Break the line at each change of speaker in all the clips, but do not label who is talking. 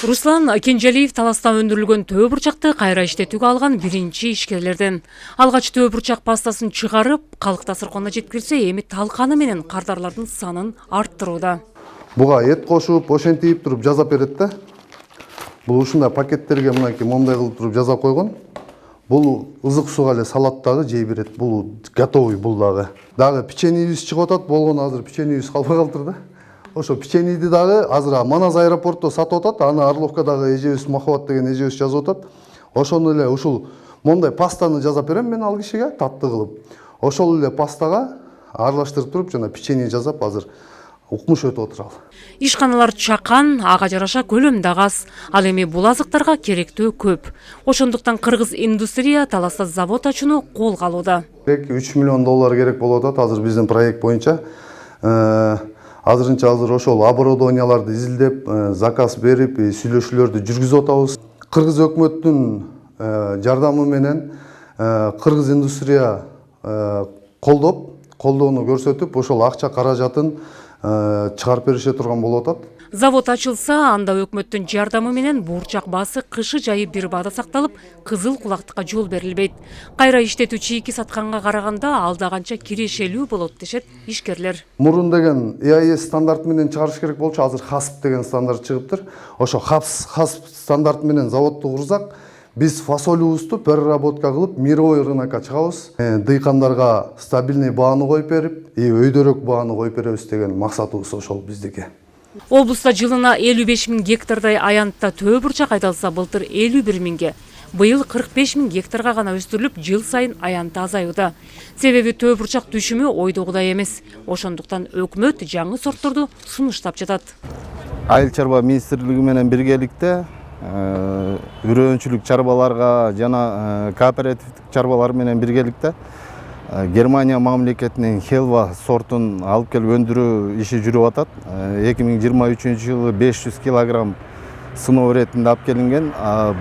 Руслан Кенжалиев Таласта өндүрүлгөн төө бурчакты кайра иштетүүгө алган биринчи ишкерлерден. Алгач төө бурчак пастасын чыгарып, калк дасырканына жеткирсе, эми талканы менен кардарлардын санын арттырууда.
Буга эт кошуп, ошентип туруп жасап берет да. Бул ушундай пакеттерге мынакей мондай кылып туруп жасап койгон. Бул ызык сууга эле салат дагы жей берет. Бул готовый бул дагы. Дагы печеньебиз чыгып атат, болгону азыр печеньебиз калбай калдыр да. Ошо печеньеди дагы азыр Манас аэропортто сатып атат. Аны Орловкадагы эжебиз Махабат деген эжебиз жазып атат. Ошону эле ушул мондай пастаны жасап берем мен ал кишиге таттуу кылып. Ошол эле пастага аралаштырып туруп жана печенье жасап азыр укмуш өтүп отурал.
Ишканалар чакан, ага жараша көлөм да аз. Ал эми бул азыктарга керектөө көп. Ошондуктан кыргыз индустрия Таласта завод ачууну колго алууда.
3 миллион доллар керек болуп атат азыр биздин проект боюнча. Азырынча ошол оборудованияларды изилдеп, заказ берип, сүйлөшүүлөрдү жүргүзүп атабыз. Кыргыз өкмөттүн жардамы менен кыргыз индустрия колдоону көрсөтүп, ошол акча каражатын чыгарып берише турган болуп атат.
Завод ачылса, анда өкмөттүн жардамы менен бурчак баасы кышы жайы бир баада сакталып, кызыл кулактыкка жол берилбейт. Кайра иштетүү чийки сатканга караганда алда канча кирешелүү болот дешет ишкерлер.
Мурун деген EIS стандарт менен чыгарыш керек болчу, азыр HACCP деген стандарт чыгыптыр. Ошо HACCP стандарт менен заводду курсак, биз фасолюбузду переработка кылып, мировой рынокко чыгабыз. Дыйкандарга стабильный бааны коюп берип, өйдөрөк бааны коюп беребиз деген максатыбыз ошол биздики.
Облуста жылына 55 000 гектардай аянтта төө бурчак айдалса, былтыр 51 000ге. Быйыл 45 000 гектарга гана өстүрүлүп, жыл сайын аянты азаюуда. Себеби төө бурчак түшүмү ойдогудай эмес. Ошондуктан өкмөт жаңы сортторду сунуштап жатат.
Айыл чарба министрлиги менен биргеликте үрөөнчүлүк чарбаларга жана кооперативдик чарбалар менен биргеликте Германия мамлекетинин Хелва сортун алып келип өндүрүү иши жүрүп атат. 2023 жылы 500 килограмм сыноо иретинде алып келинген.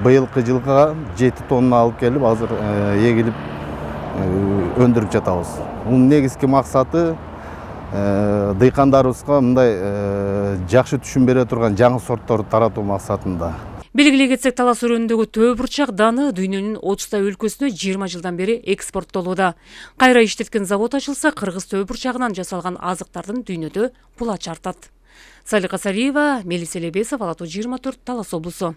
Быйылкы жылга 7 тонна алып келип, азыр эгилип өндүрүп жатабыз. Бунун негизги максаты дыйкандарыбызга мындай жакшы түшүм бере турган жаңы сортторду таратуу максатында.
Белгилей кетсек, Талас өрөөнүндөгү төө бурчак даны дүйнөнүн 30 өлкөсүнө 20 жылдан бери экспорттолууда. Кайра иштеткен завод ачылса, кыргыз төө бурчагынан жасалган азыктардын дүйнөдө булачы артат. Салика Сариева, Мелис Элебесов, Ала 24, Талас облусу.